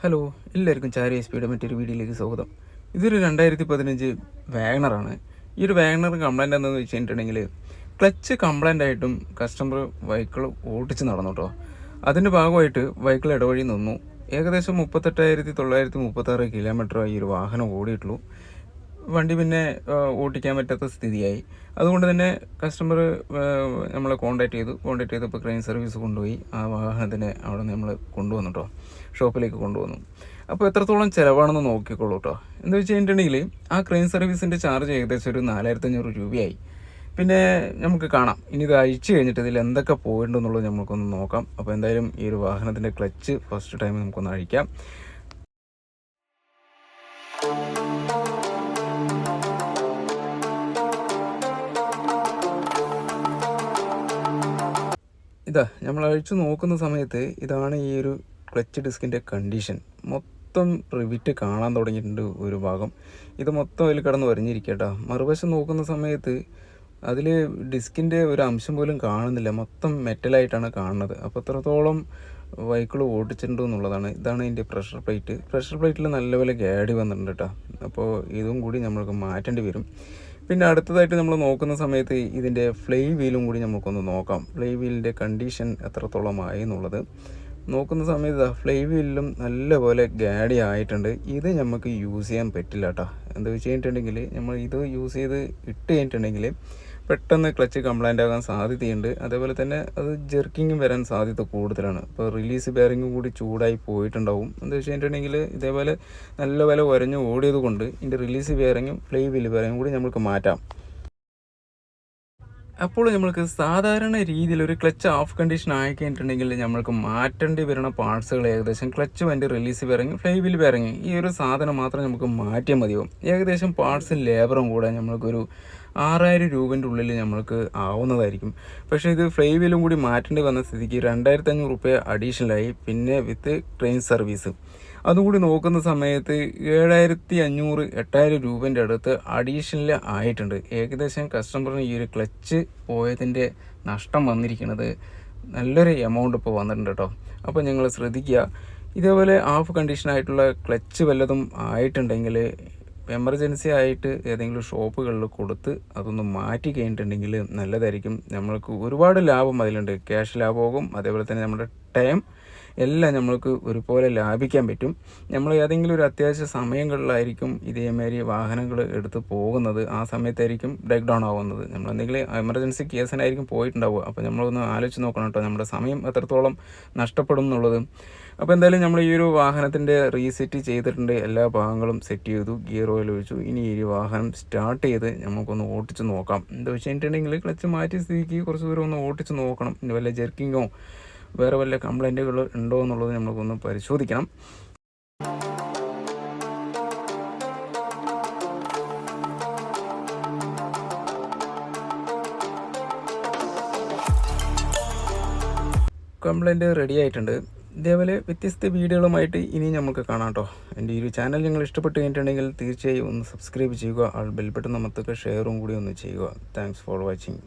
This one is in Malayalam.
ഹലോ, എല്ലാവർക്കും ചാരി എസ് മറ്റൊരു വീഡിയോയിലേക്ക് സ്വാഗതം. ഇതൊരു 2015 വാഗണറാണ്. ഈ ഒരു വാഗണർ കംപ്ലൈൻ്റ് എന്താണെന്ന് വെച്ച് കഴിഞ്ഞിട്ടുണ്ടെങ്കിൽ ക്ലച്ച് കംപ്ലൈൻ്റ് ആയിട്ടും കസ്റ്റമർ വെഹിക്കിൾ ഓടിച്ച് നടന്നു കേട്ടോ. അതിൻ്റെ ഭാഗമായിട്ട് വെഹിക്കിൾ ഇടവഴി നിന്നു. ഏകദേശം 38,936 കിലോമീറ്റർ ഈ ഒരു വാഹനം ഓടിയിട്ടുള്ളൂ. വണ്ടി പിന്നെ ഓടിക്കാൻ പറ്റാത്ത സ്ഥിതിയായി. അതുകൊണ്ട് തന്നെ കസ്റ്റമർ നമ്മളെ കോൺടാക്ട് ചെയ്തപ്പോൾ ക്രെയിൻ സർവീസ് കൊണ്ടുപോയി ആ വാഹനത്തിനെ അവിടെ നിന്ന് നമ്മൾ കൊണ്ടുവന്നു കേട്ടോ, ഷോപ്പിലേക്ക് കൊണ്ടുവന്നു. അപ്പോൾ എത്രത്തോളം ചിലവാണെന്ന് നോക്കിക്കോളൂ കേട്ടോ. എന്താ വെച്ച് കഴിഞ്ഞിട്ടുണ്ടെങ്കിൽ ആ ക്രെയിൻ സർവീസിൻ്റെ ചാർജ് ഏകദേശം ഒരു 4,500 രൂപയായി. പിന്നെ നമുക്ക് കാണാം ഇനി ഇത് അഴിച്ചു കഴിഞ്ഞിട്ട് ഇതിൽ എന്തൊക്കെ പോയിട്ടുണ്ടെന്നുള്ളത് നമുക്കൊന്ന് നോക്കാം. അപ്പോൾ എന്തായാലും ഈ ഒരു വാഹനത്തിൻ്റെ ക്ലച്ച് ഫസ്റ്റ് ടൈം നമുക്കൊന്ന് അഴിക്കാം. നമ്മൾ അഴിച്ചു നോക്കുന്ന സമയത്ത് ഇതാണ് ഈ ഒരു ക്ലച്ച് ഡിസ്കിൻ്റെ കണ്ടീഷൻ. മൊത്തം റിവിറ്റ് കാണാൻ തുടങ്ങിയിട്ടുണ്ട് ഒരു ഭാഗം. ഇത് മൊത്തം അതിൽ കിടന്ന് വരഞ്ഞിരിക്കട്ടോ. മറുവശം നോക്കുന്ന സമയത്ത് അതിൽ ഡിസ്കിൻ്റെ ഒരു അംശം പോലും കാണുന്നില്ല, മൊത്തം മെറ്റലായിട്ടാണ് കാണുന്നത്. അപ്പോൾ എത്രത്തോളം വെഹിക്കിൾ ഓടിച്ചിട്ടുണ്ട് എന്നുള്ളതാണ്. ഇതാണ് ഇതിൻ്റെ പ്രഷർ പ്ലേറ്റിൽ നല്ലപോലെ ഗാഡി വന്നിട്ടുണ്ട് കേട്ടോ. അപ്പോൾ ഇതും കൂടി നമ്മൾക്ക് മാറ്റേണ്ടി വരും. പിന്നെ അടുത്തതായിട്ട് നമ്മൾ നോക്കുന്ന സമയത്ത് ഇതിൻ്റെ ഫ്ലൈ വീലും കൂടി നമുക്കൊന്ന് നോക്കാം. ഫ്ലൈ വീലിൻ്റെ കണ്ടീഷൻ എത്രത്തോളമായി എന്നുള്ളത് നോക്കുന്ന സമയത്ത് ഫ്ലൈ വീലിലും നല്ലപോലെ ഗാഡി ആയിട്ടുണ്ട്. ഇത് നമുക്ക് യൂസ് ചെയ്യാൻ പറ്റില്ല കേട്ടോ. എന്താ വെച്ച് കഴിഞ്ഞിട്ടുണ്ടെങ്കിൽ നമ്മൾ ഇത് യൂസ് ചെയ്ത് ഇട്ട് കഴിഞ്ഞിട്ടുണ്ടെങ്കിൽ പെട്ടെന്ന് ക്ലച്ച് കംപ്ലൈൻ്റ് ആകാൻ സാധ്യതയുണ്ട്. അതേപോലെ തന്നെ അത് ജെർക്കിങ്ങും വരാൻ സാധ്യത കൂടുതലാണ്. ഇപ്പോൾ റിലീസ് ബെയറിങ്ങും കൂടി ചൂടായി പോയിട്ടുണ്ടാവും. എന്താ വെച്ച് കഴിഞ്ഞിട്ടുണ്ടെങ്കിൽ ഇതേപോലെ നല്ലപോലെ ഉരഞ്ഞ് ഓടിയത് കൊണ്ട് ഇതിൻ്റെ റിലീസ് ബെയറിങ്ങും ഫ്ലൈ വീൽ ബെയറിങ്ങും കൂടി നമുക്ക് മാറ്റാം. അപ്പോൾ നമ്മൾക്ക് സാധാരണ രീതിയിൽ ഒരു ക്ലച്ച് ഓഫ് കണ്ടീഷൻ ആയി കഴിഞ്ഞിട്ടുണ്ടെങ്കിൽ നമ്മൾക്ക് മാറ്റേണ്ടി വരുന്ന പാർട്സുകൾ ഏകദേശം ക്ലച്ച് വണ്ടി release bearing fly wheel bearing ഈ ഒരു സാധനം മാത്രം നമുക്ക് മാറ്റിയാൽ മതിയാവും. ഏകദേശം പാർട്സും ലേബറും കൂടെ നമ്മൾക്കൊരു 6,000 രൂപേൻ്റെ ഉള്ളിൽ നമ്മൾക്ക് ആവുന്നതായിരിക്കും. പക്ഷേ ഇത് ഫ്ലൈ വീലും കൂടി മാറ്റേണ്ടി വന്ന സ്ഥിതിക്ക് 2,500 രൂപ അഡീഷണലായി. പിന്നെ വിത്ത് ട്രെയിൻ സർവീസ് അതും കൂടി നോക്കുന്ന സമയത്ത് 7,500 8,000 രൂപേൻ്റെ അടുത്ത് അഡീഷണൽ ആയിട്ടുണ്ട്. ഏകദേശം കസ്റ്റമറിന് ഈ ഒരു ക്ലച്ച് പോയതിൻ്റെ നഷ്ടം വന്നിരിക്കുന്നത് നല്ലൊരു എമൗണ്ട് ഇപ്പോൾ വന്നിട്ടുണ്ട് കേട്ടോ. അപ്പോൾ നിങ്ങൾ ശ്രദ്ധിക്കുക, ഇതേപോലെ ഹാഫ് കണ്ടീഷനായിട്ടുള്ള ക്ലച്ച് വല്ലതും ആയിട്ടുണ്ടെങ്കിൽ എമർജൻസി ആയിട്ട് ഏതെങ്കിലും ഷോപ്പുകളിൽ കൊടുത്ത് അതൊന്ന് മാറ്റി കഴിഞ്ഞിട്ടുണ്ടെങ്കിൽ നല്ലതായിരിക്കും. നമ്മൾക്ക് ഒരുപാട് ലാഭം അതിലുണ്ട്. ക്യാഷ് ലാഭമാകും, അതേപോലെ തന്നെ നമ്മുടെ ടൈം എല്ലാം നമ്മൾക്ക് ഒരുപോലെ ലാഭിക്കാൻ പറ്റും. നമ്മൾ ഏതെങ്കിലും ഒരു അത്യാവശ്യ സമയങ്ങളിലായിരിക്കും ഇതേമാതിരി വാഹനങ്ങൾ എടുത്ത് പോകുന്നത്. ആ സമയത്തായിരിക്കും ബ്രേക്ക് ഡൗൺ ആവുന്നത്. നമ്മൾ എന്തെങ്കിലും എമർജൻസി കേസിനായിരിക്കും പോയിട്ടുണ്ടാവുക. അപ്പോൾ നമ്മളൊന്ന് ആലോചിച്ച് നോക്കണം കേട്ടോ, നമ്മുടെ സമയം എത്രത്തോളം നഷ്ടപ്പെടും എന്നുള്ളത്. അപ്പോൾ എന്തായാലും നമ്മൾ ഈ ഒരു വാഹനത്തിൻ്റെ റീസെറ്റ് ചെയ്തിട്ടുണ്ട്. എല്ലാ ഭാഗങ്ങളും സെറ്റ് ചെയ്തു, ഗിയർ ഓയിൽ ഒഴിച്ചു. ഇനി ഈ വാഹനം സ്റ്റാർട്ട് ചെയ്ത് നമുക്കൊന്ന് ഓടിച്ച് നോക്കാം. എന്താ വെച്ച് കഴിഞ്ഞിട്ടുണ്ടെങ്കിൽ ക്ലച്ച് മാറ്റിയ സ്ഥിതിക്ക് കുറച്ച് ദൂരം ഒന്ന് ഓടിച്ച് നോക്കണം. ഇനി വല്ല ജെർക്കിങ്ങോ വേറെ വല്ല കംപ്ലൈൻറ്റുകൾ ഉണ്ടോ എന്നുള്ളത് നമുക്കൊന്ന് പരിശോധിക്കണം. കംപ്ലൈൻറ്റ് റെഡി ആയിട്ടുണ്ട്. ഇതേപോലെ വ്യത്യസ്ത വീഡിയോകളുമായിട്ട് ഇനി നമുക്ക് കാണാം കേട്ടോ. എൻ്റെ ഈ ഒരു ചാനൽ നിങ്ങൾ ഇഷ്ടപ്പെട്ട് കഴിഞ്ഞിട്ടുണ്ടെങ്കിൽ തീർച്ചയായും ഒന്ന് സബ്സ്ക്രൈബ് ചെയ്യുക. ബെൽ ബട്ടൺ അമർത്തുക, ഷെയറും കൂടി ഒന്ന് ചെയ്യുക. Thanks for watching.